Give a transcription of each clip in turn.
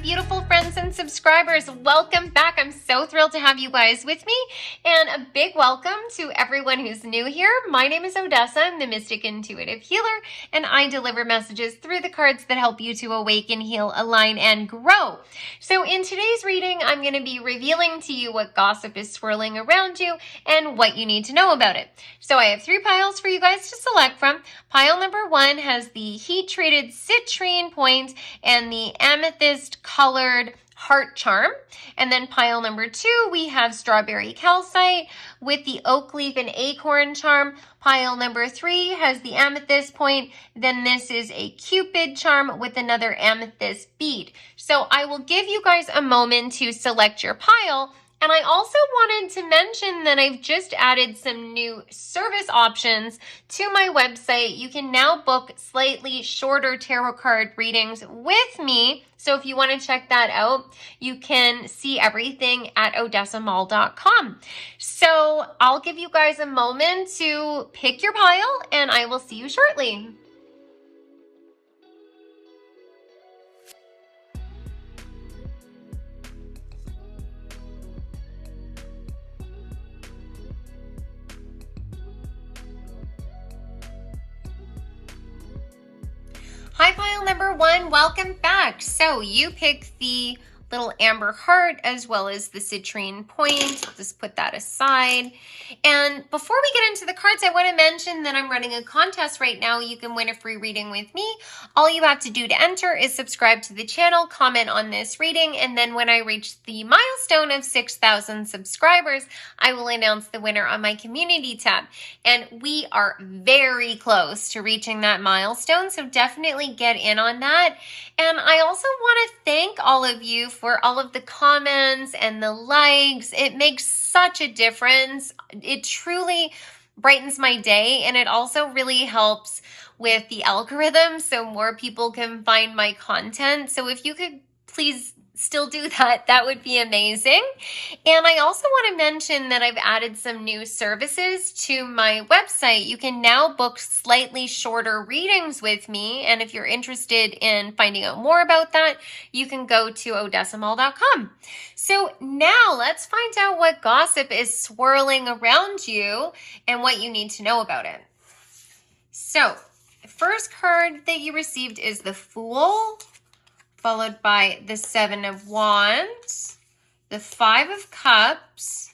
beautiful friends and subscribers. Welcome back. I'm so thrilled to have you guys with me, and a big welcome to everyone who's new here. My name is Odessa. I'm the Mystic Intuitive Healer, and I deliver messages through the cards that help you to awaken, heal, align, and grow. So in today's reading, I'm going to be revealing to you what gossip is swirling around you and what you need to know about it. So I have 3 piles for you guys to select from. Pile number 1 has the heat-treated citrine point and the amethyst colored heart charm. And then pile number 2, we have strawberry calcite with the oak leaf and acorn charm. Pile number 3 has the amethyst point. Then this is a cupid charm with another amethyst bead. So I will give you guys a moment to select your pile. And I also wanted to mention that I've just added some new service options to my website. You can now book slightly shorter tarot card readings with me. So if you want to check that out, you can see everything at odessamall.com. So I'll give you guys a moment to pick your pile, and I will see you shortly. Hi, pile number 1, welcome back. So you pick the little amber heart as well as the citrine point. I'll just put that aside. And before we get into the cards, I want to mention that I'm running a contest right now. You can win a free reading with me. All you have to do to enter is subscribe to the channel, comment on this reading, and then when I reach the milestone of 6,000 subscribers, I will announce the winner on my community tab. And we are very close to reaching that milestone, so definitely get in on that. And I also want to thank all of you for all of the comments and the likes. It makes such a difference. It truly brightens my day, and it also really helps with the algorithm so more people can find my content. So if you could please still do that, that would be amazing. And I also want to mention that I've added some new services to my website. You can now book slightly shorter readings with me. And if you're interested in finding out more about that, you can go to odessamall.com. So now let's find out what gossip is swirling around you and what you need to know about it. So the first card that you received is the Fool, followed by the 7 of Wands, the 5 of Cups,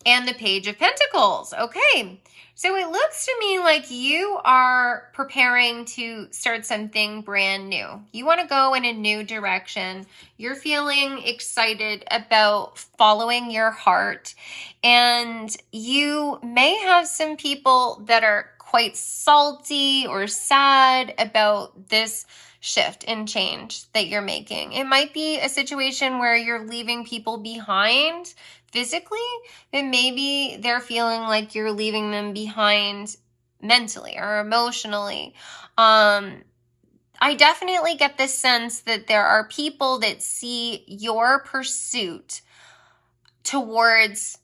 and the Page of Pentacles. Okay, so it looks to me like you are preparing to start something brand new. You want to go in a new direction. You're feeling excited about following your heart, and you may have some people that are quite salty or sad about this shift and change that you're making. It might be a situation where you're leaving people behind physically, but maybe they're feeling like you're leaving them behind mentally or emotionally. I definitely get this sense that there are people that see your pursuit towards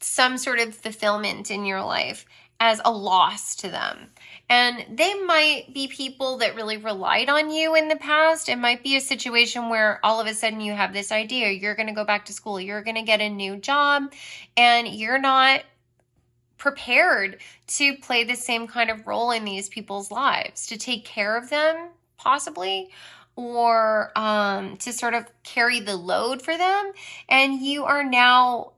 some sort of fulfillment in your life as a loss to them. And they might be people that really relied on you in the past. It might be a situation where all of a sudden you have this idea, you're going to go back to school, you're going to get a new job, and you're not prepared to play the same kind of role in these people's lives, to take care of them, possibly, or to sort of carry the load for them. And you are now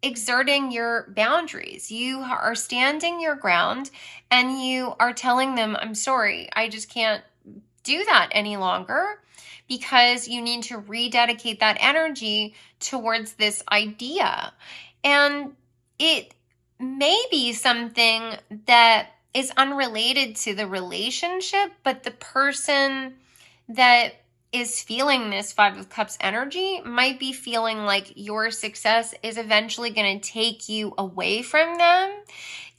exerting your boundaries. You are standing your ground and you are telling them, I'm sorry, I just can't do that any longer, because you need to rededicate that energy towards this idea. And it may be something that is unrelated to the relationship, but the person that is feeling this 5 of Cups energy might be feeling like your success is eventually going to take you away from them.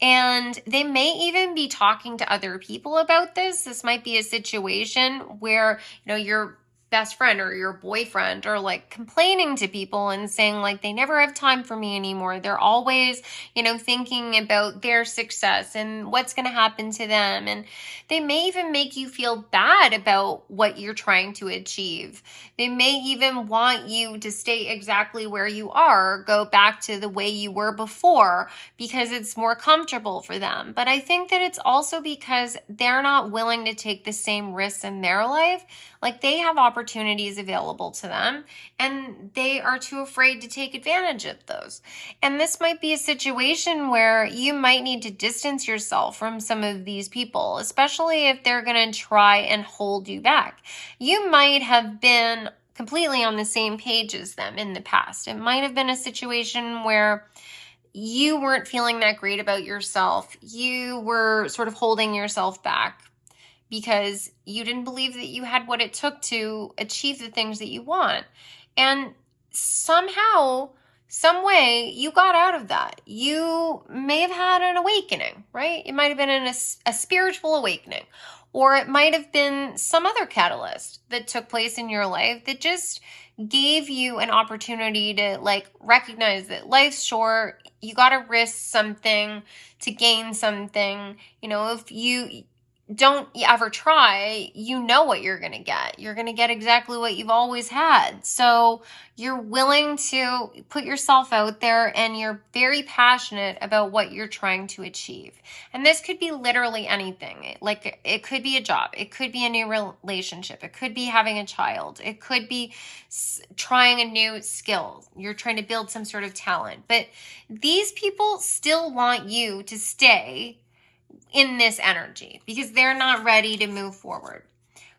And they may even be talking to other people about this. This might be a situation where, you're best friend or your boyfriend, or like complaining to people and saying like they never have time for me anymore. They're always, thinking about their success and what's going to happen to them. And they may even make you feel bad about what you're trying to achieve. They may even want you to stay exactly where you are, go back to the way you were before because it's more comfortable for them. But I think that it's also because they're not willing to take the same risks in their life. Like they have opportunities available to them and they are too afraid to take advantage of those. And this might be a situation where you might need to distance yourself from some of these people, especially if they're going to try and hold you back. You might have been completely on the same page as them in the past. It might have been a situation where you weren't feeling that great about yourself. You were sort of holding yourself back because you didn't believe that you had what it took to achieve the things that you want. And somehow, some way, you got out of that. You may have had an awakening, right? It might have been a spiritual awakening, or it might have been some other catalyst that took place in your life that just gave you an opportunity to like recognize that life's short. You got to risk something to gain something. If you don't ever try, you know what you're going to get. You're going to get exactly what you've always had. So you're willing to put yourself out there and you're very passionate about what you're trying to achieve. And this could be literally anything. Like it could be a job. It could be a new relationship. It could be having a child. It could be trying a new skill. You're trying to build some sort of talent. But these people still want you to stay in this energy because they're not ready to move forward.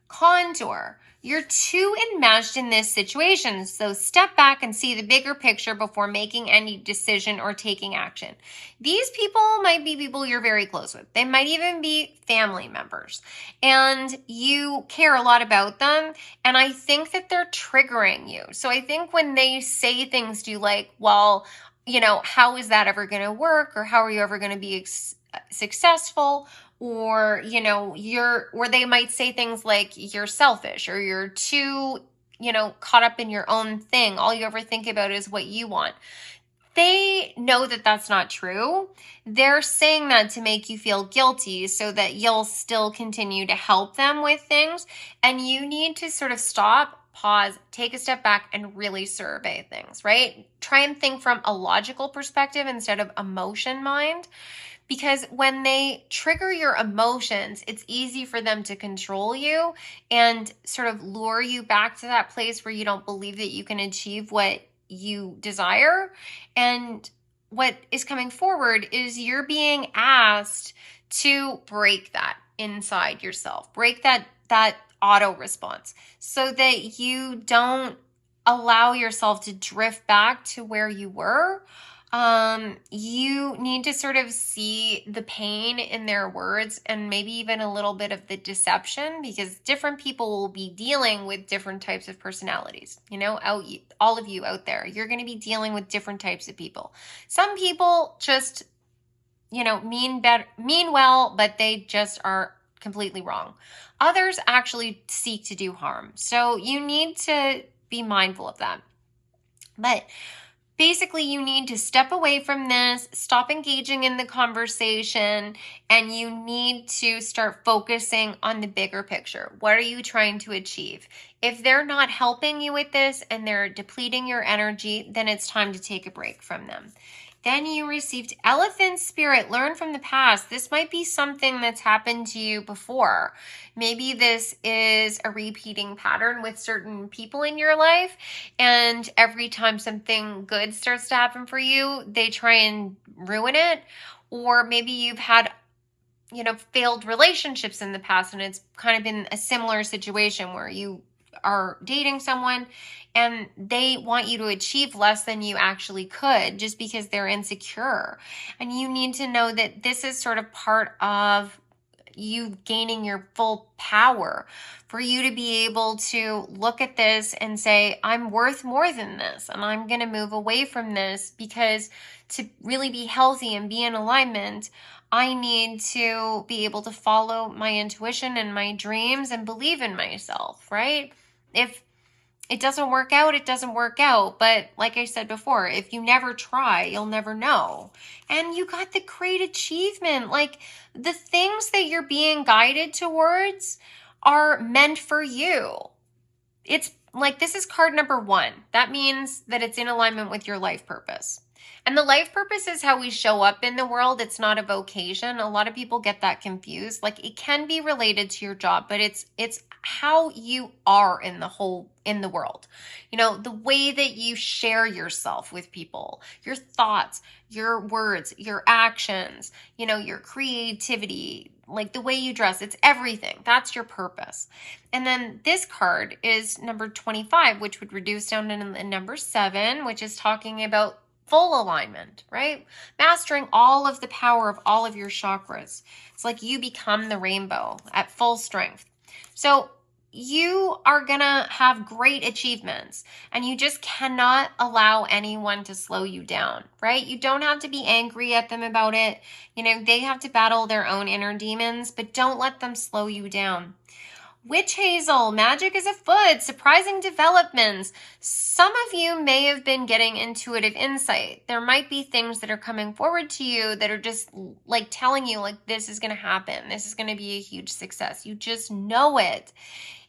Contour. You're too enmeshed in this situation, so step back and see the bigger picture before making any decision or taking action. These people might be people you're very close with. They might even be family members, and you care a lot about them, and I think that they're triggering you. So I think when they say things to you like, well, how is that ever going to work, or how are you ever going to be successful, or or they might say things like you're selfish or you're too caught up in your own thing, all you ever think about is what you want. They know that that's not true. They're saying that to make you feel guilty so that you'll still continue to help them with things. And you need to sort of stop, pause, take a step back, and really survey things, right? Try and think from a logical perspective instead of emotion mind. Because when they trigger your emotions, it's easy for them to control you and sort of lure you back to that place where you don't believe that you can achieve what you desire. And what is coming forward is you're being asked to break that inside yourself, break that auto response so that you don't allow yourself to drift back to where you were. You need to sort of see the pain in their words and maybe even a little bit of the deception, because different people will be dealing with different types of personalities. All of you out there, you're going to be dealing with different types of people. Some people just, mean well, but they just are completely wrong. Others actually seek to do harm. So you need to be mindful of that. But basically, you need to step away from this, stop engaging in the conversation, and you need to start focusing on the bigger picture. What are you trying to achieve? If they're not helping you with this and they're depleting your energy, then it's time to take a break from them. Then you received Elephant Spirit. Learn from the past. This might be something that's happened to you before. Maybe this is a repeating pattern with certain people in your life. And every time something good starts to happen for you, they try and ruin it. Or maybe you've had failed relationships in the past, and it's kind of been a similar situation where you are dating someone and they want you to achieve less than you actually could just because they're insecure. And you need to know that this is sort of part of you gaining your full power, for you to be able to look at this and say, I'm worth more than this, and I'm going to move away from this, because to really be healthy and be in alignment, I need to be able to follow my intuition and my dreams and believe in myself, right? If it doesn't work out, it doesn't work out. But like I said before, if you never try, you'll never know. And you got the great achievement. Like the things that you're being guided towards are meant for you. It's like this is card number 1. That means that it's in alignment with your life purpose. And the life purpose is how we show up in the world. It's not a vocation. A lot of people get that confused. Like it can be related to your job, but it's how you are in the world. You know, the way that you share yourself with people, your thoughts, your words, your actions, you know, your creativity, like the way you dress, it's everything. That's your purpose. And then this card is number 25, which would reduce down to number 7, which is talking about full alignment, right? Mastering all of the power of all of your chakras. It's like you become the rainbow at full strength. So you are going to have great achievements, and you just cannot allow anyone to slow you down, right? You don't have to be angry at them about it. You know, they have to battle their own inner demons, but don't let them slow you down. Witch Hazel, magic is afoot, surprising developments. Some of you may have been getting intuitive insight. There might be things that are coming forward to you that are just like telling you like this is going to happen. This is going to be a huge success. You just know it.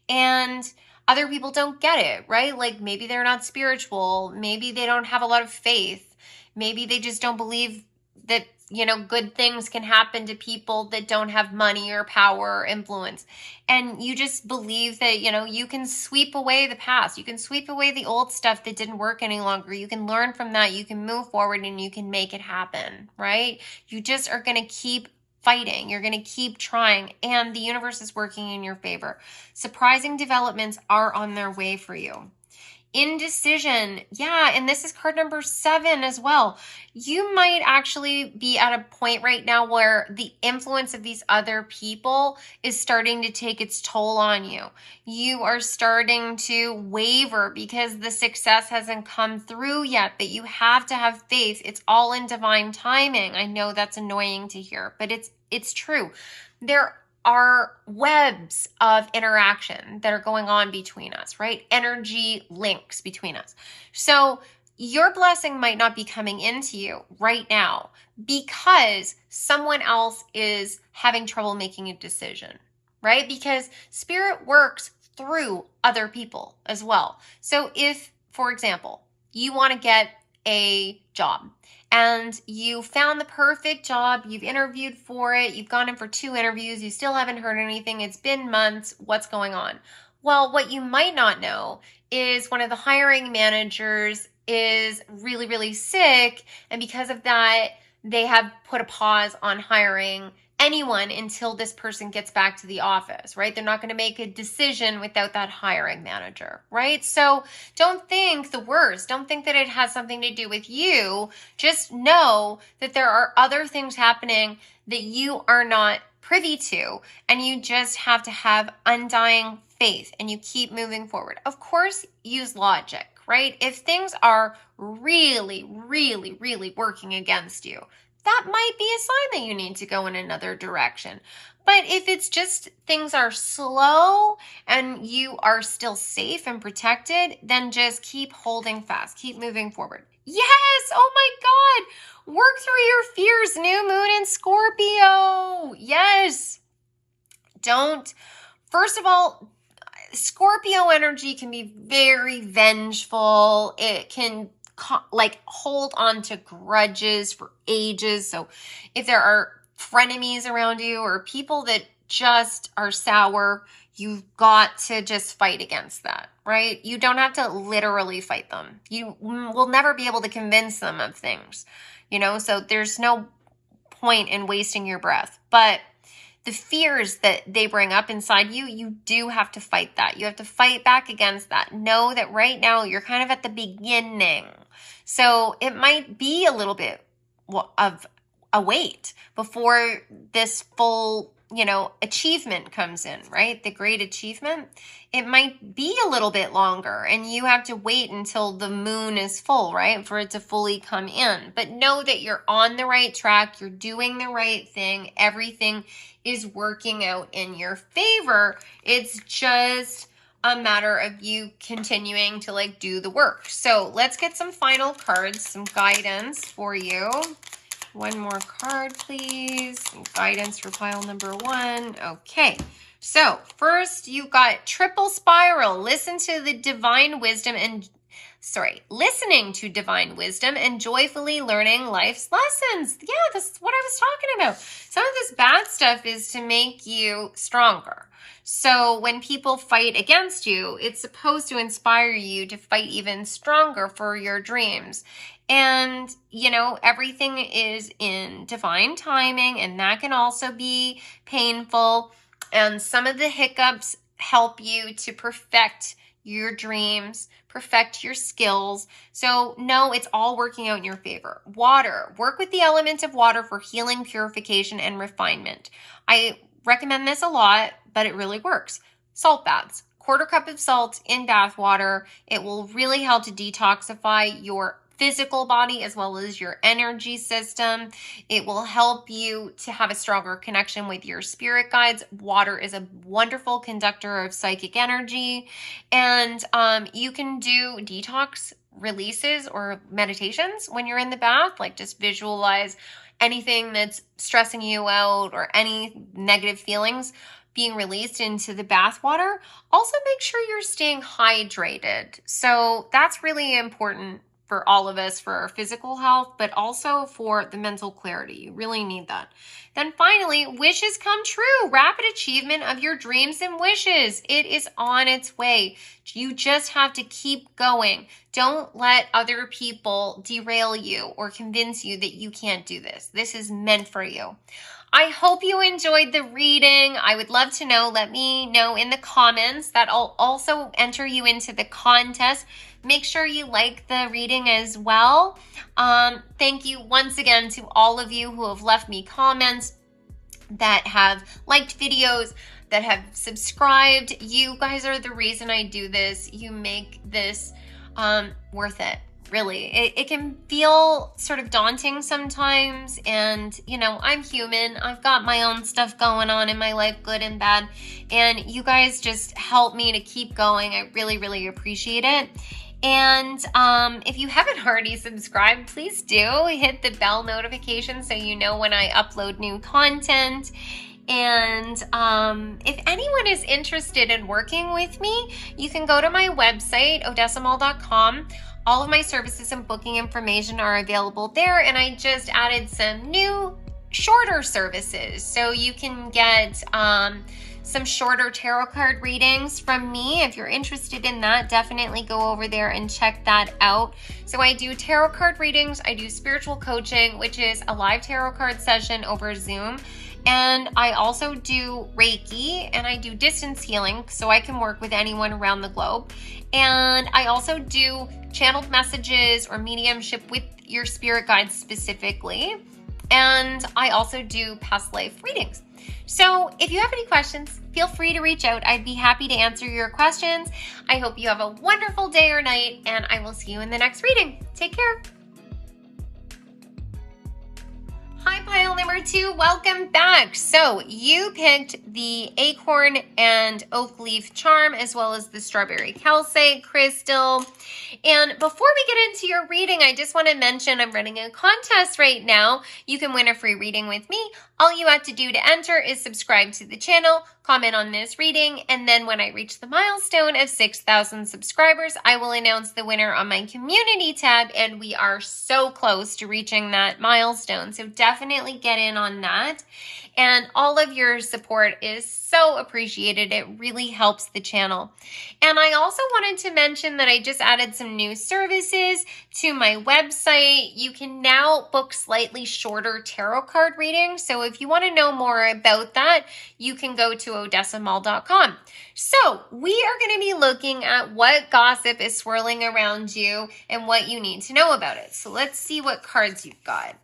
And other people don't get it, right? Like maybe they're not spiritual. Maybe they don't have a lot of faith. Maybe they just don't believe that, you know, good things can happen to people that don't have money or power or influence. And you just believe that, you know, you can sweep away the past. You can sweep away the old stuff that didn't work any longer. You can learn from that. You can move forward and you can make it happen, right? You just are going to keep fighting. You're going to keep trying, and the universe is working in your favor. Surprising developments are on their way for you. Indecision. Yeah, and this is card number 7 as well. You might actually be at a point right now where the influence of these other people is starting to take its toll on you. You are starting to waver because the success hasn't come through yet, but you have to have faith. It's all in divine timing. I know that's annoying to hear, but it's true. There are webs of interaction that are going on between us, right? Energy links between us. So your blessing might not be coming into you right now because someone else is having trouble making a decision, right? Because spirit works through other people as well. So if, for example, you want to get a job and you found the perfect job, you've interviewed for it, you've gone in for 2 interviews, you still haven't heard anything, it's been months, what's going on? Well, what you might not know is one of the hiring managers is really, really sick, and because of that, they have put a pause on hiring anyone until this person gets back to the office, right? They're not going to make a decision without that hiring manager, right? So don't think the worst. Don't think that it has something to do with you. Just know that there are other things happening that you are not privy to, and you just have to have undying faith and you keep moving forward. Of course, use logic, right? If things are really, really, really working against you, that might be a sign that you need to go in another direction. But if it's just things are slow and you are still safe and protected, then just keep holding fast, keep moving forward. Yes, oh my God, work through your fears, new moon in Scorpio. Yes, first of all, Scorpio energy can be very vengeful. It can like hold on to grudges for ages. So if there are frenemies around you or people that just are sour, you've got to just fight against that, right? You don't have to literally fight them. You will never be able to convince them of things, you know, so there's no point in wasting your breath. But the fears that they bring up inside you, you do have to fight that. You have to fight back against that. Know that right now you're kind of at the beginning. So it might be a little bit of a wait before this full, you know, achievement comes in, right? The great achievement. It might be a little bit longer and you have to wait until the moon is full, right? For it to fully come in. But know that you're on the right track. You're doing the right thing. Everything is working out in your favor. It's just a matter of you continuing to like do the work. So let's get some final cards, some guidance for you. One more card, please. Some guidance for pile number 1. Okay. So first you got triple spiral. Listening to divine wisdom and joyfully learning life's lessons. Yeah, that's what I was talking about. Some of this bad stuff is to make you stronger. So when people fight against you, it's supposed to inspire you to fight even stronger for your dreams. And, you know, everything is in divine timing, and that can also be painful. And some of the hiccups help you to perfect your dreams, perfect your skills. So no, it's all working out in your favor. Water. Work with the element of water for healing, purification, and refinement. I recommend this a lot, but it really works. Salt baths. 1/4 cup of salt in bath water. It will really help to detoxify your physical body as well as your energy system. It will help you to have a stronger connection with your spirit guides. Water is a wonderful conductor of psychic energy. And you can do detox releases or meditations when you're in the bath, like just visualize anything that's stressing you out or any negative feelings being released into the bath water. Also make sure you're staying hydrated. So that's really important for all of us, for our physical health, but also for the mental clarity. You really need that. Then finally, wishes come true. Rapid achievement of your dreams and wishes. It is on its way. You just have to keep going. Don't let other people derail you or convince you that you can't do this. This is meant for you. I hope you enjoyed the reading. I would love to know. Let me know in the comments. That'll also enter you into the contest. Make sure you like the reading as well. Thank you once again to all of you who have left me comments, that have liked videos, that have subscribed. You guys are the reason I do this. You make this worth it. Really, it can feel sort of daunting sometimes, and you know, I'm human. I've got my own stuff going on in my life, good and bad, and you guys just help me to keep going. I really, really appreciate it. And if you haven't already subscribed, please do hit the bell notification so you know when I upload new content. And if anyone is interested in working with me, you can go to my website, odessamall.com. All of my services and booking information are available there, and I just added some new shorter services. So you can get some shorter tarot card readings from me. If you're interested in that, definitely go over there and check that out. So I do tarot card readings, I do spiritual coaching, which is a live tarot card session over Zoom. And I also do Reiki, and I do distance healing, so I can work with anyone around the globe. And I also do channeled messages or mediumship with your spirit guides specifically. And I also do past life readings. So if you have any questions, feel free to reach out. I'd be happy to answer your questions. I hope you have a wonderful day or night, and I will see you in the next reading. Take care. Hi, pile number 2. Welcome back. So you picked the acorn and oak leaf charm, as well as the strawberry calcite crystal. And before we get into your reading, I just want to mention I'm running a contest right now. You can win a free reading with me. All you have to do to enter is subscribe to the channel, comment on this reading, and then when I reach the milestone of 6,000 subscribers, I will announce the winner on my community tab, and we are so close to reaching that milestone. So definitely get in on that. And all of your support is so appreciated. It really helps the channel. And I also wanted to mention that I just added some new services to my website. You can now book slightly shorter tarot card readings. So if you want to know more about that, you can go to odessamall.com. So we are going to be looking at what gossip is swirling around you and what you need to know about it. So let's see what cards you've got.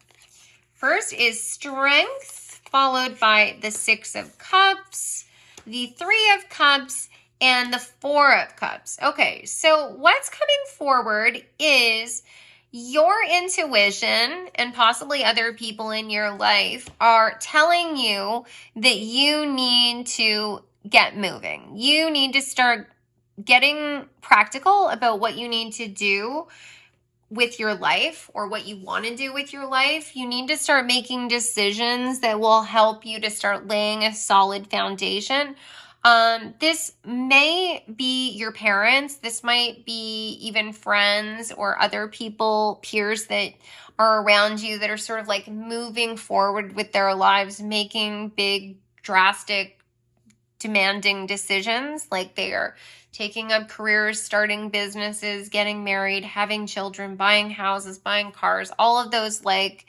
First is Strength, followed by the 6 of Cups, the 3 of Cups, and the 4 of Cups. Okay, so what's coming forward is your intuition and possibly other people in your life are telling you that you need to get moving. You need to start getting practical about what you need to do with your life or what you want to do with your life. You need to start making decisions that will help you to start laying a solid foundation. This may be your parents. This might be even friends or other people, peers that are around you that are sort of like moving forward with their lives, making big, drastic, demanding decisions. Like they are taking up careers, starting businesses, getting married, having children, buying houses, buying cars, all of those like,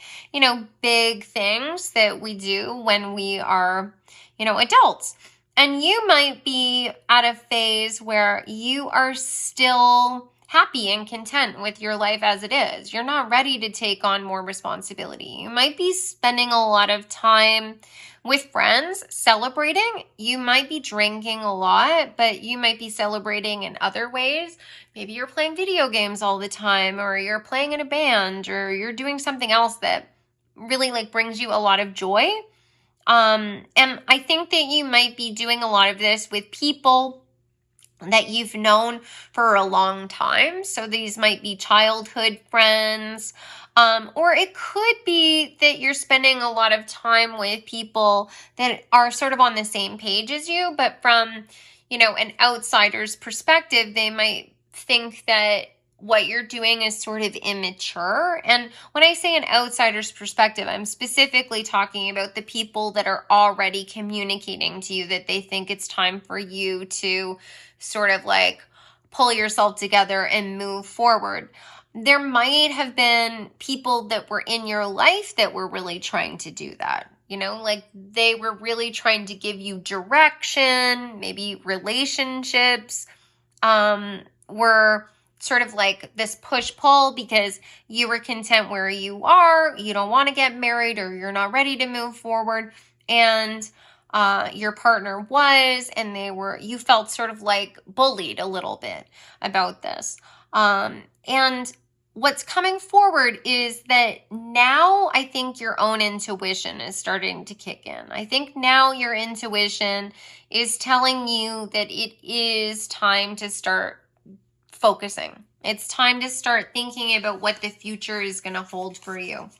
big things that we do when we are, adults. And you might be at a phase where you are still happy and content with your life as it is. You're not ready to take on more responsibility. You might be spending a lot of time with friends celebrating. You might be drinking a lot, but you might be celebrating in other ways. Maybe you're playing video games all the time, or you're playing in a band, or you're doing something else that really like brings you a lot of joy. And I think that you might be doing a lot of this with people that you've known for a long time. So these might be childhood friends, or it could be that you're spending a lot of time with people that are sort of on the same page as you, but from, an outsider's perspective, they might think that what you're doing is sort of immature. And when I say an outsider's perspective, I'm specifically talking about the people that are already communicating to you that they think it's time for you to sort of like pull yourself together and move forward. There might have been people that were in your life that were really trying to do that. Like they were really trying to give you direction. Maybe relationships were sort of like this push-pull because you were content where you are. You don't want to get married, or you're not ready to move forward. And your partner was, and you felt sort of like bullied a little bit about this. And what's coming forward is that now I think your own intuition is starting to kick in. I think now your intuition is telling you that it is time to start focusing. It's time to start thinking about what the future is going to hold for you.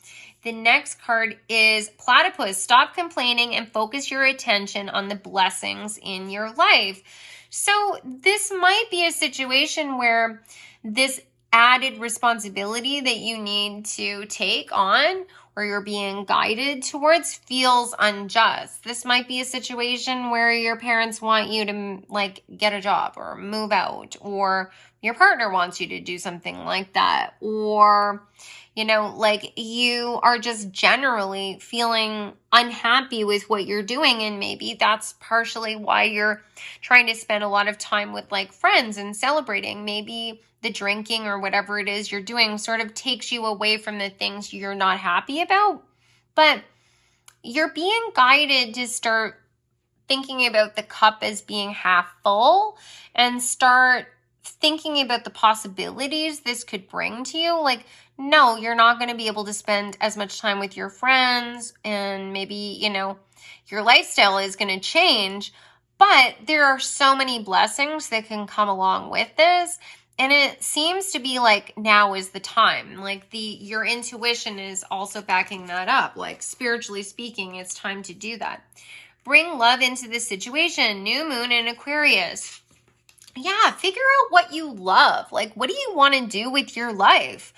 The next card is Platypus. Stop complaining and focus your attention on the blessings in your life. So this might be a situation where this added responsibility that you need to take on, or you're being guided towards, feels unjust. This might be a situation where your parents want you to like get a job or move out, or your partner wants you to do something like that, or like you are just generally feeling unhappy with what you're doing. And maybe that's partially why you're trying to spend a lot of time with like friends and celebrating. Maybe the drinking or whatever it is you're doing sort of takes you away from the things you're not happy about. But you're being guided to start thinking about the cup as being half full and start thinking about the possibilities this could bring to you. Like, no, you're not going to be able to spend as much time with your friends, and maybe, your lifestyle is going to change, but there are so many blessings that can come along with this. And it seems to be like now is the time. Like your intuition is also backing that up. Like spiritually speaking, it's time to do that. Bring love into the situation. New moon in Aquarius. Yeah, figure out what you love. Like, what do you want to do with your life?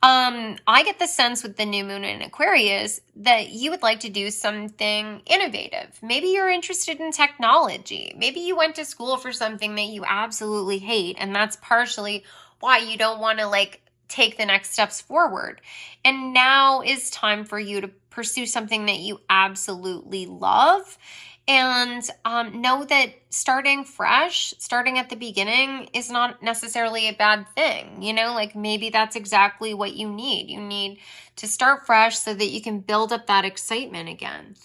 I get the sense with the new moon in Aquarius that you would like to do something innovative. Maybe you're interested in technology. Maybe you went to school for something that you absolutely hate, and that's partially why you don't want to like take the next steps forward. And now is time for you to pursue something that you absolutely love. And know that starting fresh, starting at the beginning is not necessarily a bad thing. Like maybe that's exactly what you need. You need to start fresh so that you can build up that excitement again.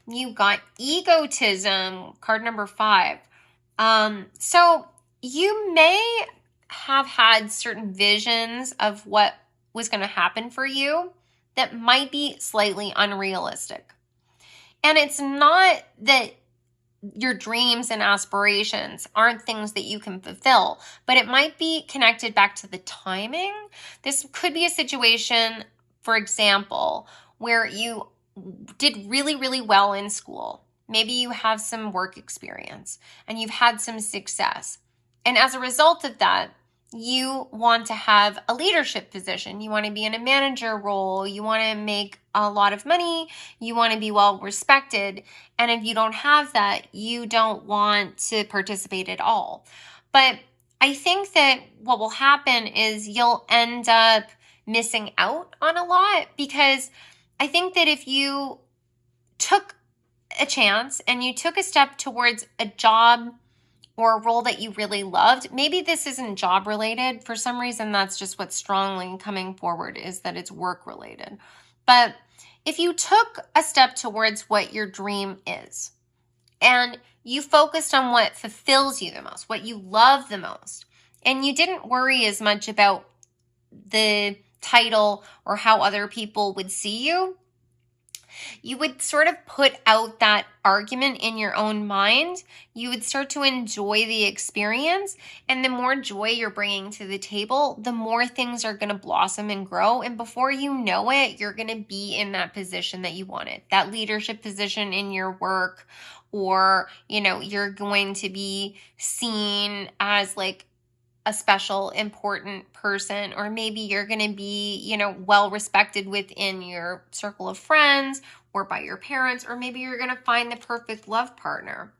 You got egotism, card number 5. So you may have had certain visions of what was going to happen for you that might be slightly unrealistic. And it's not that your dreams and aspirations aren't things that you can fulfill, but it might be connected back to the timing. This could be a situation, for example, where you did really, really well in school. Maybe you have some work experience and you've had some success. And as a result of that, you want to have a leadership position. You want to be in a manager role. You want to make a lot of money. You want to be well respected. And if you don't have that, you don't want to participate at all. But I think that what will happen is you'll end up missing out on a lot, because I think that if you took a chance and you took a step towards a job or a role that you really loved, maybe this isn't job related. For some reason, that's just what's strongly coming forward, is that it's work related. But if you took a step towards what your dream is and you focused on what fulfills you the most, what you love the most, and you didn't worry as much about the title or how other people would see you, you would sort of put out that argument in your own mind. You would start to enjoy the experience. And the more joy you're bringing to the table, the more things are going to blossom and grow. And before you know it, you're going to be in that position that you wanted, that leadership position in your work, or, you're going to be seen as like a special, important person, or maybe you're going to be, well respected within your circle of friends or by your parents, or maybe you're going to find the perfect love partner.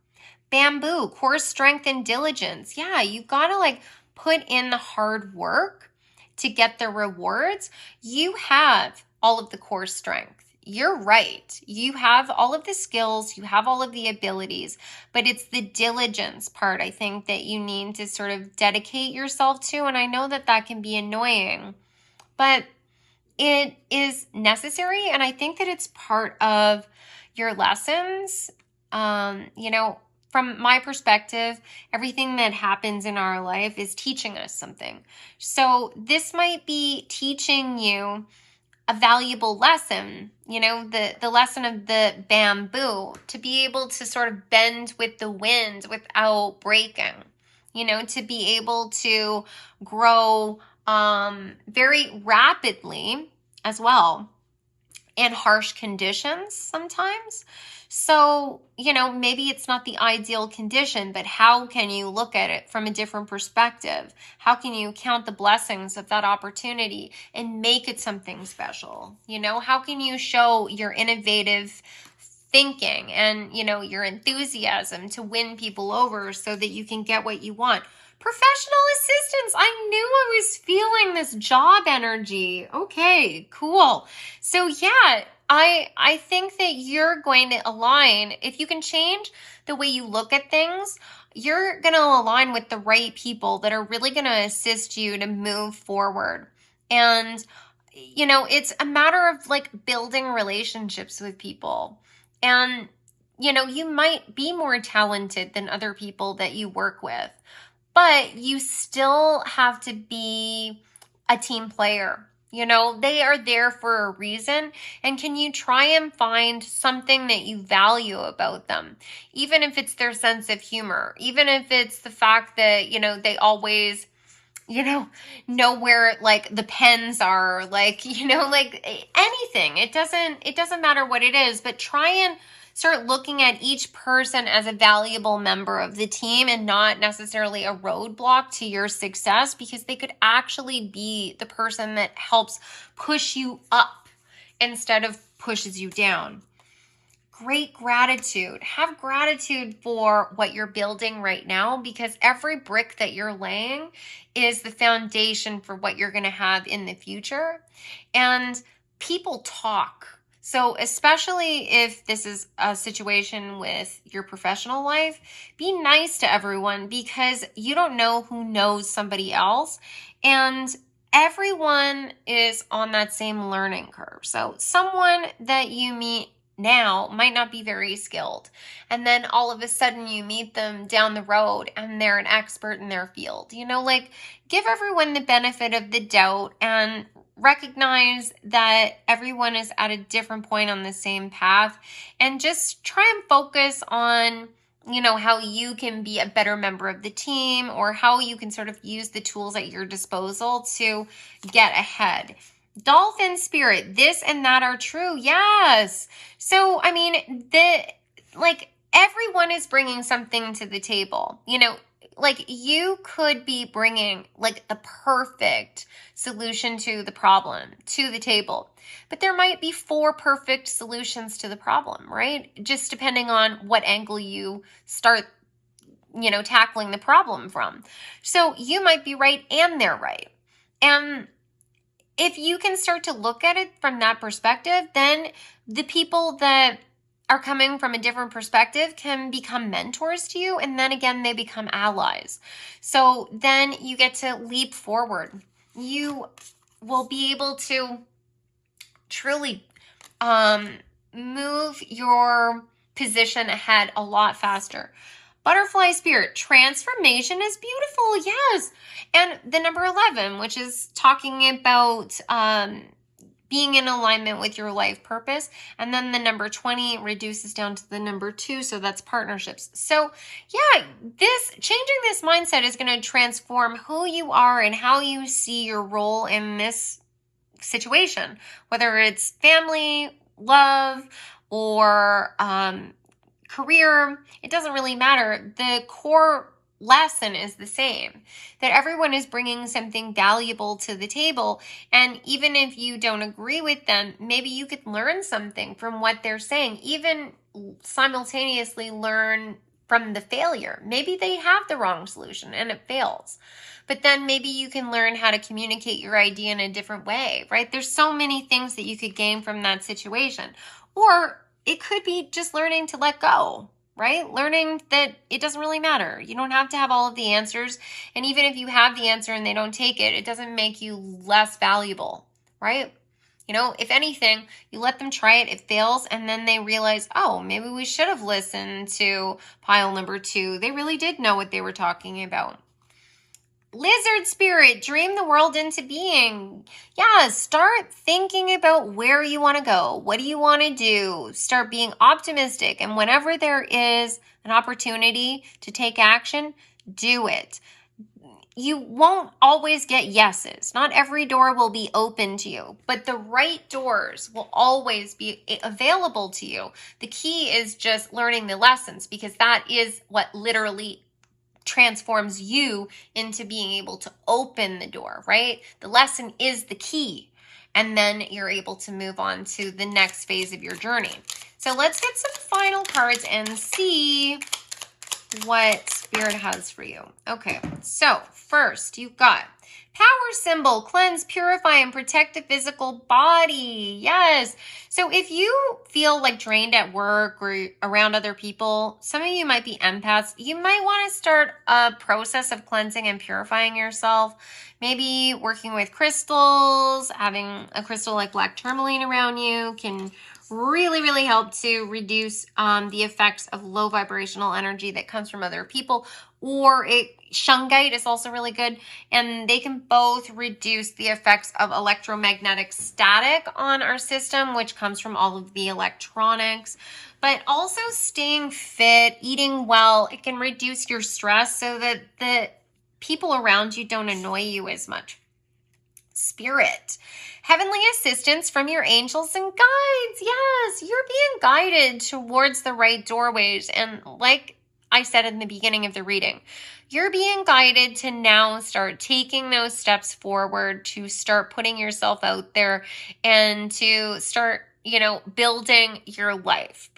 Bamboo, core strength and diligence. Yeah, you've got to put in the hard work to get the rewards. You have all of the core strength. You're right. You have all of the skills, you have all of the abilities, but it's the diligence part, I think, that you need to sort of dedicate yourself to. And I know that that can be annoying, but it is necessary. And I think that it's part of your lessons. From my perspective, everything that happens in our life is teaching us something. So this might be teaching you a valuable lesson, the lesson of the bamboo, to be able to sort of bend with the wind without breaking, to be able to grow very rapidly as well in harsh conditions sometimes. So, maybe it's not the ideal condition, but how can you look at it from a different perspective? How can you count the blessings of that opportunity and make it something special? How can you show your innovative thinking and, your enthusiasm to win people over so that you can get what you want? Professional assistance. I knew I was feeling this job energy. Okay, cool. So yeah, I think that you're going to align. If you can change the way you look at things, you're going to align with the right people that are really going to assist you to move forward. And, it's a matter of building relationships with people. And, you might be more talented than other people that you work with, but you still have to be a team player. They are there for a reason. And can you try and find something that you value about them? Even if it's their sense of humor, even if it's the fact that, they always, know where the pens are, anything. It doesn't matter what it is, but try and start looking at each person as a valuable member of the team and not necessarily a roadblock to your success, because they could actually be the person that helps push you up instead of pushes you down. Great gratitude. Have gratitude for what you're building right now, because every brick that you're laying is the foundation for what you're going to have in the future. And people talk. So especially if this is a situation with your professional life, be nice to everyone, because you don't know who knows somebody else. And everyone is on that same learning curve. So someone that you meet now might not be very skilled, and then all of a sudden you meet them down the road and they're an expert in their field. Give everyone the benefit of the doubt and recognize that everyone is at a different point on the same path, and just try and focus on how you can be a better member of the team, or how you can sort of use the tools at your disposal to get ahead. Dolphin spirit, this and that are true. Yes. So, I mean, everyone is bringing something to the table. You could be bringing the perfect solution to the problem to the table, but there might be 4 perfect solutions to the problem, right? Just depending on what angle you start, tackling the problem from. So you might be right and they're right. And if you can start to look at it from that perspective, then the people that are coming from a different perspective can become mentors to you. And then again, they become allies. So then you get to leap forward. You will be able to truly move your position ahead a lot faster. Butterfly spirit, transformation is beautiful. Yes. And the number 11, which is talking about being in alignment with your life purpose. And then the number 20 reduces down to the number 2. So that's partnerships. So yeah, changing this mindset is going to transform who you are and how you see your role in this situation, whether it's family, love, or career. It doesn't really matter. The core lesson is the same, that everyone is bringing something valuable to the table. And even if you don't agree with them, maybe you could learn something from what they're saying, even simultaneously learn from the failure. Maybe they have the wrong solution and it fails. But then maybe you can learn how to communicate your idea in a different way, right? There's so many things that you could gain from that situation. Or it could be just learning to let go, right? Learning that it doesn't really matter. You don't have to have all of the answers. And even if you have the answer and they don't take it, it doesn't make you less valuable, right? If anything, you let them try it, it fails, and then they realize, oh, maybe we should have listened to pile number 2. They really did know what they were talking about. Lizard spirit, dream the world into being. Yeah, start thinking about where you want to go. What do you want to do? Start being optimistic. And whenever there is an opportunity to take action, do it. You won't always get yeses. Not every door will be open to you, but the right doors will always be available to you. The key is just learning the lessons, because that is what literally transforms you into being able to open the door, right? The lesson is the key. And then you're able to move on to the next phase of your journey. So let's get some final cards and see what Spirit has for you. Okay, so first you've got power symbol, cleanse, purify, and protect the physical body. Yes. So if you feel drained at work or around other people, some of you might be empaths. You might want to start a process of cleansing and purifying yourself. Maybe working with crystals, having a crystal like black tourmaline around you can really, really help to reduce the effects of low vibrational energy that comes from other people. Or shungite is also really good, and they can both reduce the effects of electromagnetic static on our system, which comes from all of the electronics. But also staying fit, eating well, it can reduce your stress so that the people around you don't annoy you as much. Spirit, heavenly assistance from your angels and guides. Yes, you're being guided towards the right doorways. And like I said in the beginning of the reading, you're being guided to now start taking those steps forward, to start putting yourself out there, and to start, building your life.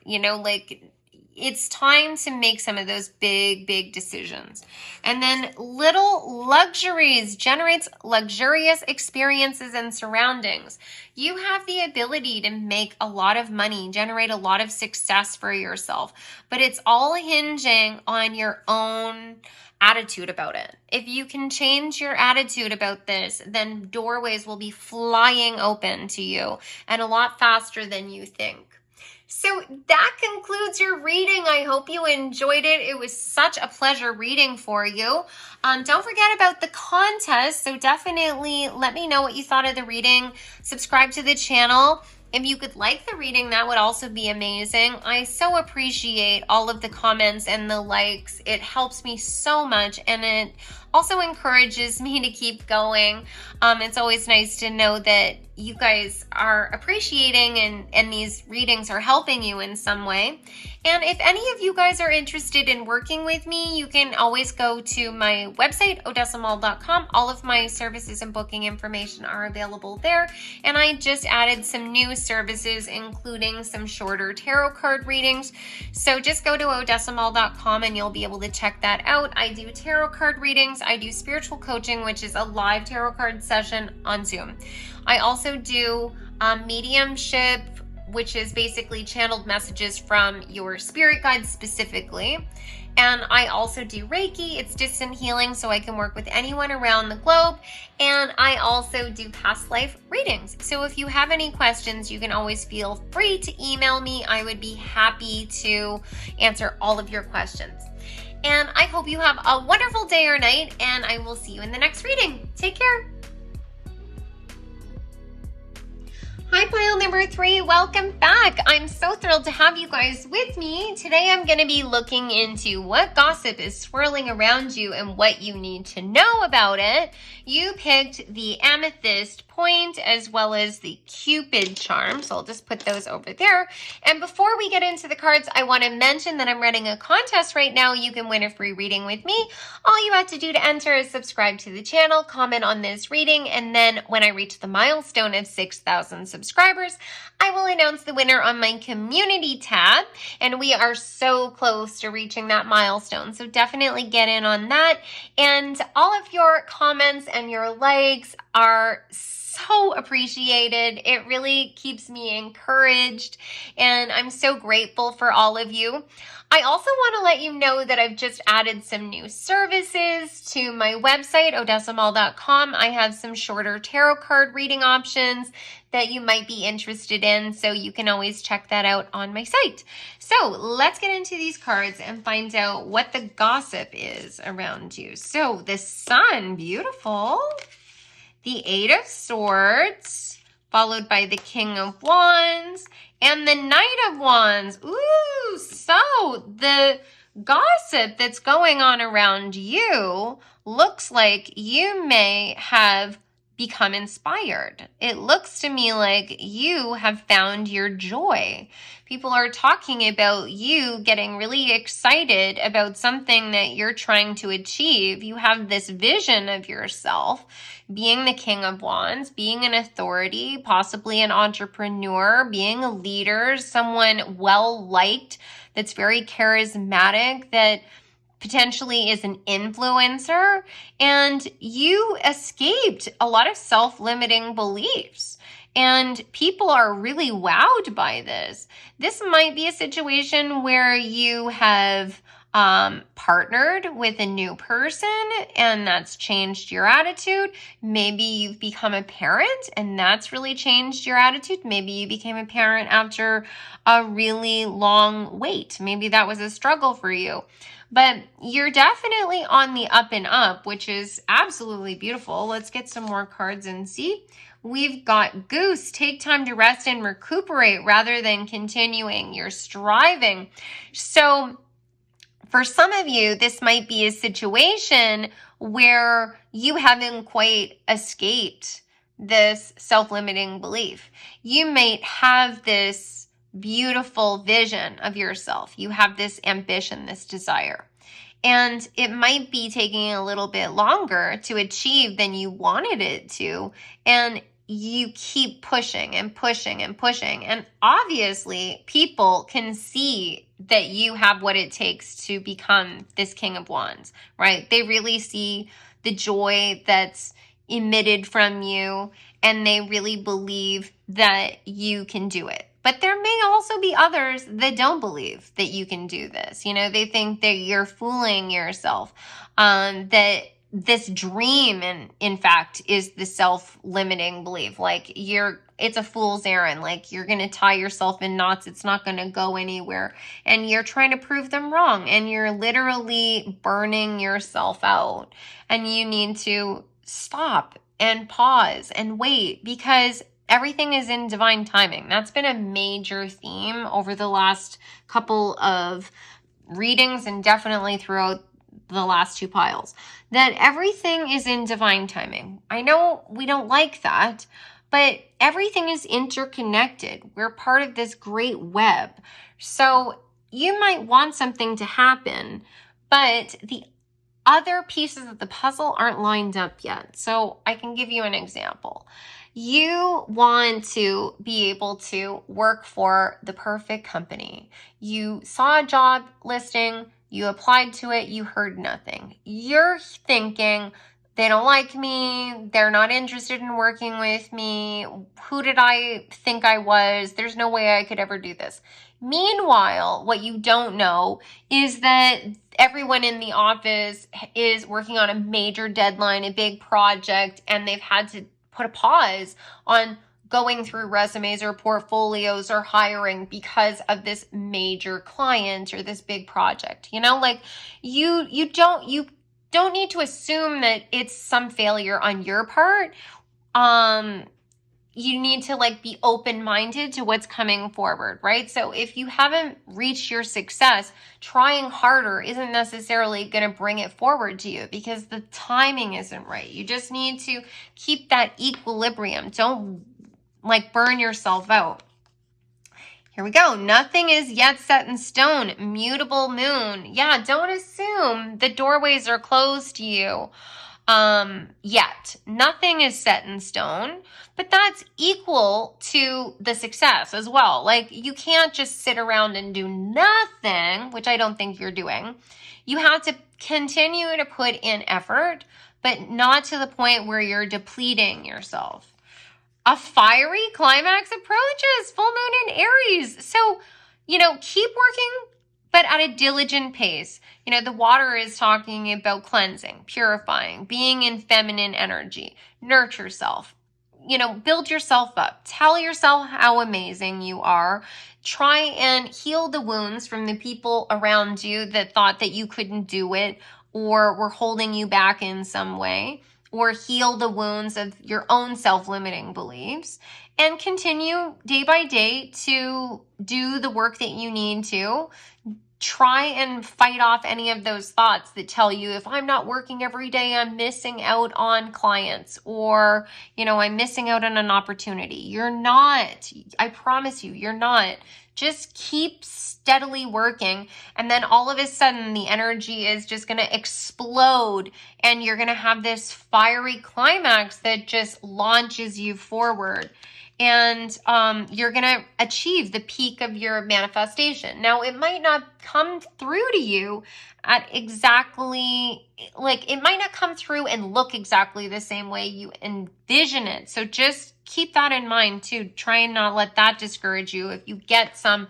It's time to make some of those big, big decisions. And then little luxuries generates luxurious experiences and surroundings. You have the ability to make a lot of money, generate a lot of success for yourself, but it's all hinging on your own attitude about it. If you can change your attitude about this, then doorways will be flying open to you, and a lot faster than you think. So that concludes your reading. I hope you enjoyed it. It was such a pleasure reading for you. Don't forget about the contest. So definitely let me know what you thought of the reading. Subscribe to the channel. If you could like the reading, that would also be amazing. I so appreciate all of the comments and the likes. It helps me so much, and it also encourages me to keep going. It's always nice to know that you guys are appreciating and these readings are helping you in some way. And if any of you guys are interested in working with me, you can always go to my website, odessamall.com. All of my services and booking information are available there. And I just added some new services, including some shorter tarot card readings. So just go to odessamall.com and you'll be able to check that out. I do tarot card readings. I do spiritual coaching, which is a live tarot card session on Zoom. I also do mediumship, which is basically channeled messages from your spirit guides specifically. And I also do Reiki. It's distant healing, so I can work with anyone around the globe. And I also do past life readings. So if you have any questions, you can always feel free to email me. I would be happy to answer all of your questions. And I hope you have a wonderful day or night, and I will see you in the next reading. Take care. Hi, pile number 3. Welcome back. I'm so thrilled to have you guys with me. Today I'm going to be looking into what gossip is swirling around you and what you need to know about it. You picked the amethyst point as well as the Cupid charm, so I'll just put those over there. And before we get into the cards, I want to mention that I'm running a contest right now. You can win a free reading with me. All you have to do to enter is subscribe to the channel, comment on this reading, and then when I reach the milestone of 6,000 subscribers, I will announce the winner on my community tab. And we are so close to reaching that milestone, so definitely get in on that. And all of your comments and your likes are so appreciated. It really keeps me encouraged, and I'm so grateful for all of you. I also want to let you know that I've just added some new services to my website, odessamall.com. I have some shorter tarot card reading options that you might be interested in, so you can always check that out on my site. So let's get into these cards and find out what the gossip is around you. So the Sun, beautiful. The Eight of Swords, followed by the King of Wands, and the Knight of Wands. Ooh, so the gossip that's going on around you looks like you may have become inspired. It looks to me like you have found your joy. People are talking about you getting really excited about something that you're trying to achieve. You have this vision of yourself being the King of Wands, being an authority, possibly an entrepreneur, being a leader, someone well-liked, that's very charismatic, that potentially is an influencer, and you escaped a lot of self-limiting beliefs. And people are really wowed by this. This might be a situation where you have partnered with a new person and that's changed your attitude. Maybe you've become a parent and that's really changed your attitude. Maybe you became a parent after a really long wait. Maybe that was a struggle for you. But you're definitely on the up and up, which is absolutely beautiful. Let's get some more cards and see. We've got Goose. Take time to rest and recuperate rather than continuing. You're striving. So for some of you, this might be a situation where you haven't quite escaped this self-limiting belief. You might have this beautiful vision of yourself. You have this ambition, this desire. And it might be taking a little bit longer to achieve than you wanted it to. And you keep pushing and pushing and pushing. And obviously, people can see that you have what it takes to become this King of Wands, right? They really see the joy that's emitted from you, and they really believe that you can do it. But there may also be others that don't believe that you can do this. You know, they think that you're fooling yourself, that this dream, and in fact, is the self-limiting belief. Like it's a fool's errand. Like you're going to tie yourself in knots. It's not going to go anywhere. And you're trying to prove them wrong. And you're literally burning yourself out. And you need to stop and pause and wait, because everything is in divine timing. That's been a major theme over the last couple of readings and definitely throughout the last two piles, that everything is in divine timing. I know we don't like that, but everything is interconnected. We're part of this great web. So you might want something to happen, but the other pieces of the puzzle aren't lined up yet. So I can give you an example. You want to be able to work for the perfect company. You saw a job listing, you applied to it, you heard nothing. You're thinking, they don't like me, they're not interested in working with me, who did I think I was? There's no way I could ever do this. Meanwhile, what you don't know is that everyone in the office is working on a major deadline, a big project, and they've had to put a pause on going through resumes or portfolios or hiring because of this major client or this big project. You know, like you don't need to assume that it's some failure on your part. You need to like be open-minded to what's coming forward, right? So if you haven't reached your success, trying harder isn't necessarily going to bring it forward to you because the timing isn't right. You just need to keep that equilibrium. Don't like burn yourself out. Here we go. Nothing is yet set in stone. Mutable moon. Yeah, don't assume the doorways are closed to you. Yet. Nothing is set in stone, but that's equal to the success as well. Like, you can't just sit around and do nothing, which I don't think you're doing. You have to continue to put in effort, but not to the point where you're depleting yourself. A fiery climax approaches, full moon in Aries. So, keep working, but at a diligent pace. The water is talking about cleansing, purifying, being in feminine energy, nurture self, build yourself up, tell yourself how amazing you are, try and heal the wounds from the people around you that thought that you couldn't do it or were holding you back in some way, or heal the wounds of your own self-limiting beliefs, and continue day by day to do the work that you need to. Try and fight off any of those thoughts that tell you, if I'm not working every day, I'm missing out on clients, or, I'm missing out on an opportunity. You're not. I promise you, you're not. Just keep steadily working, and then all of a sudden the energy is just going to explode, and you're going to have this fiery climax that just launches you forward. And you're going to achieve the peak of your manifestation. Now, it might not come through to you at exactly, it might not come through and look exactly the same way you envision it. So just keep that in mind too. Try and not let that discourage you. If you get some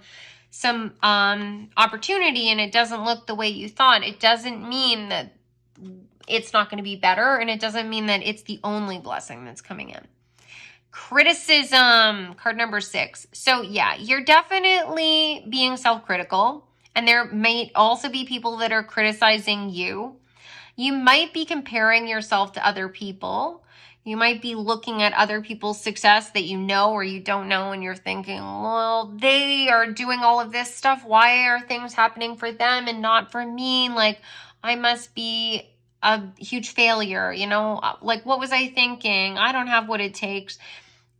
opportunity and it doesn't look the way you thought, it doesn't mean that it's not going to be better, and it doesn't mean that it's the only blessing that's coming in. Criticism, card number 6. So yeah, you're definitely being self-critical, and there may also be people that are criticizing you. You might be comparing yourself to other people. You might be looking at other people's success that you know or you don't know, and you're thinking, well, they are doing all of this stuff. Why are things happening for them and not for me? Like, I must be a huge failure, what was I thinking? I don't have what it takes.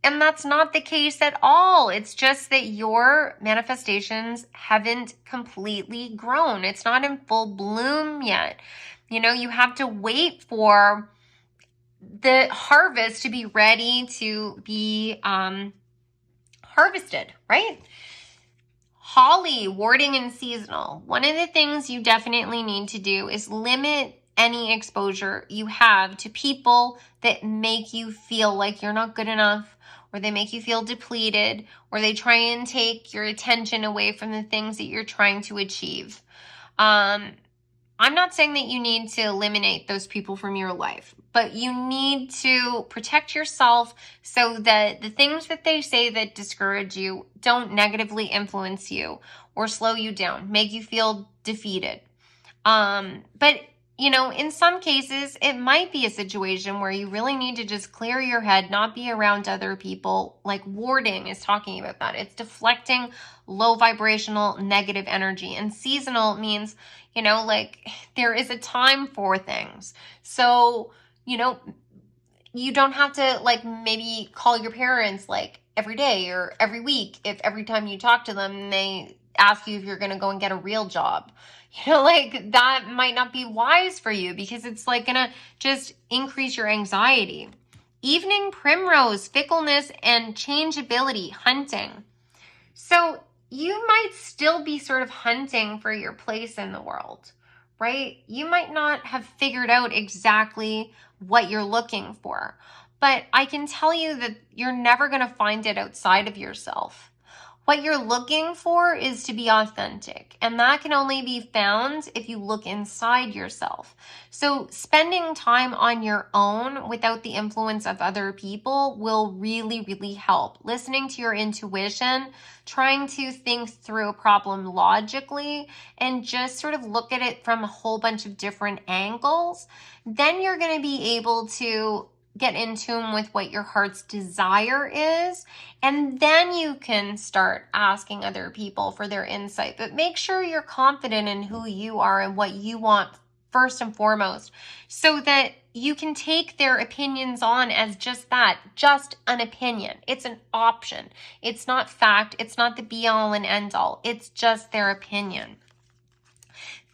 And that's not the case at all. It's just that your manifestations haven't completely grown. It's not in full bloom yet. You have to wait for the harvest to be ready to be harvested, right? Holly, warding and seasonal. One of the things you definitely need to do is limit any exposure you have to people that make you feel like you're not good enough, or they make you feel depleted, or they try and take your attention away from the things that you're trying to achieve. I'm not saying that you need to eliminate those people from your life, but you need to protect yourself so that the things that they say that discourage you don't negatively influence you or slow you down, make you feel defeated. But you know, in some cases, it might be a situation where you really need to just clear your head, not be around other people. Like warding is talking about that. It's deflecting low vibrational negative energy. And seasonal means, you know, like there is a time for things. So, you know, you don't have to like maybe call your parents like every day or every week if every time you talk to them they ask you if you're going to go and get a real job. You know, like that might not be wise for you because it's like going to just increase your anxiety. Evening primrose, fickleness and changeability, hunting. So you might still be sort of hunting for your place in the world, right? You might not have figured out exactly what you're looking for, but I can tell you that you're never going to find it outside of yourself. What you're looking for is to be authentic, and that can only be found if you look inside yourself. So spending time on your own without the influence of other people will really, really help. Listening to your intuition, trying to think through a problem logically, and just sort of look at it from a whole bunch of different angles, then you're going to be able to get in tune with what your heart's desire is, and then you can start asking other people for their insight. But make sure you're confident in who you are and what you want first and foremost, so that you can take their opinions on as just that, just an opinion. It's an option. It's not fact. It's not the be all and end all. It's just their opinion.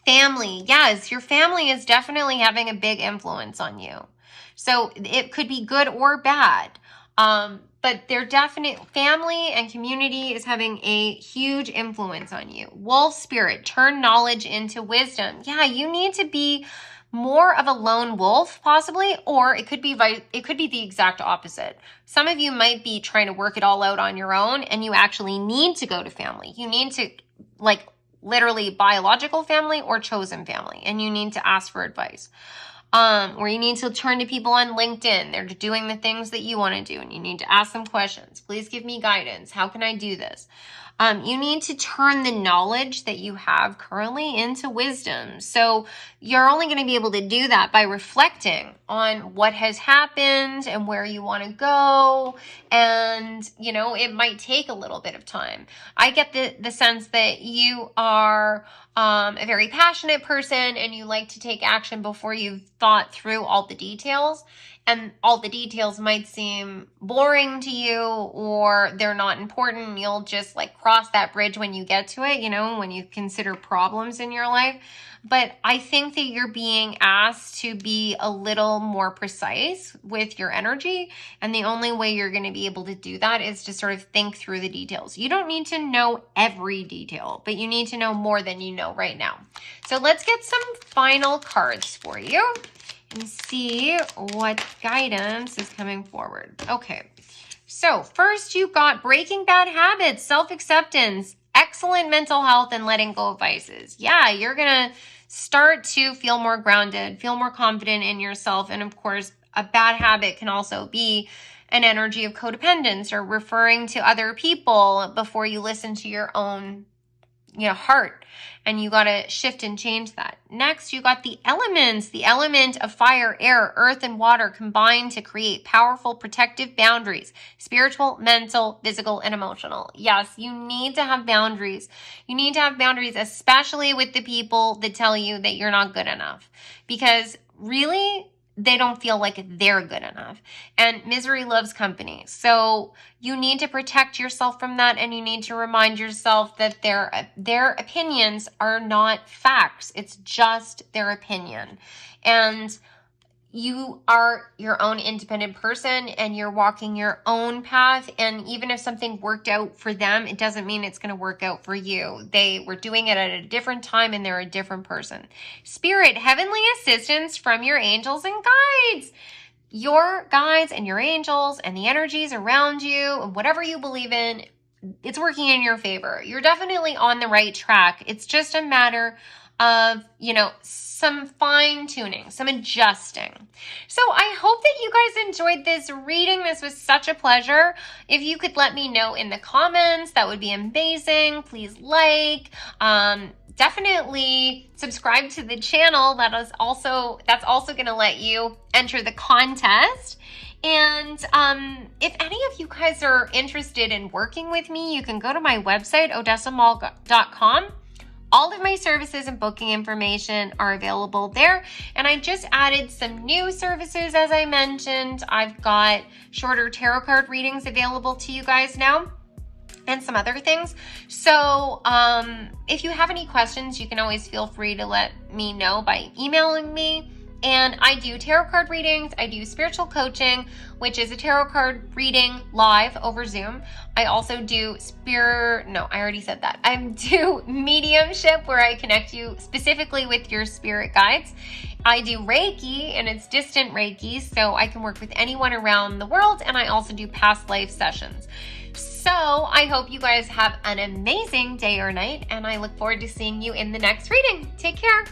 Family. Yes, your family is definitely having a big influence on you. So it could be good or bad. But their definite family and community is having a huge influence on you. Wolf spirit, turn knowledge into wisdom. Yeah, you need to be more of a lone wolf possibly, or it could be the exact opposite. Some of you might be trying to work it all out on your own, and you actually need to go to family. You need to like literally biological family or chosen family, and you need to ask for advice. Or you need to turn to people on LinkedIn. They're doing the things that you want to do, and you need to ask them questions. Please give me guidance. How can I do this? You need to turn the knowledge that you have currently into wisdom. So you're only going to be able to do that by reflecting on what has happened and where you want to go. And, you know, it might take a little bit of time. I get the sense that you are a very passionate person and you like to take action before you've thought through all the details. And all the details might seem boring to you, or they're not important. You'll just like cross that bridge when you get to it, you know, when you consider problems in your life. But I think that you're being asked to be a little more precise with your energy. And the only way you're going to be able to do that is to sort of think through the details. You don't need to know every detail, but you need to know more than you know right now. So let's get some final cards for you and see what guidance is coming forward. Okay, so first you got breaking bad habits, self-acceptance, excellent mental health, and letting go of vices. Yeah, you're gonna start to feel more grounded, feel more confident in yourself. And of course, a bad habit can also be an energy of codependence or referring to other people before you listen to your own heart, and you got to shift and change that. Next, you got the elements, the element of fire, air, earth, and water combined to create powerful protective boundaries, spiritual, mental, physical, and emotional. Yes, you need to have boundaries. You need to have boundaries, especially with the people that tell you that you're not good enough, because really, they don't feel like they're good enough. And misery loves company. So you need to protect yourself from that, and you need to remind yourself that their opinions are not facts. It's just their opinion. And you are your own independent person, and you're walking your own path. And even if something worked out for them, it doesn't mean it's going to work out for you. They were doing it at a different time, and they're a different person. Spirit, heavenly assistance from your angels and guides. Your guides and your angels and the energies around you and whatever you believe in, it's working in your favor. You're definitely on the right track. It's just a matter of, some fine tuning, some adjusting. So I hope that you guys enjoyed this reading. This was such a pleasure. If you could let me know in the comments, that would be amazing. Please definitely subscribe to the channel. That's also going to let you enter the contest. And if any of you guys are interested in working with me, you can go to my website, odessamall.com. All of my services and booking information are available there. And I just added some new services, as I mentioned. I've got shorter tarot card readings available to you guys now, and some other things. So if you have any questions, you can always feel free to let me know by emailing me. And I do tarot card readings. I do spiritual coaching, which is a tarot card reading live over Zoom. I also do I do mediumship, where I connect you specifically with your spirit guides. I do Reiki, and it's distant Reiki, so I can work with anyone around the world. And I also do past life sessions. So I hope you guys have an amazing day or night, and I look forward to seeing you in the next reading. Take care.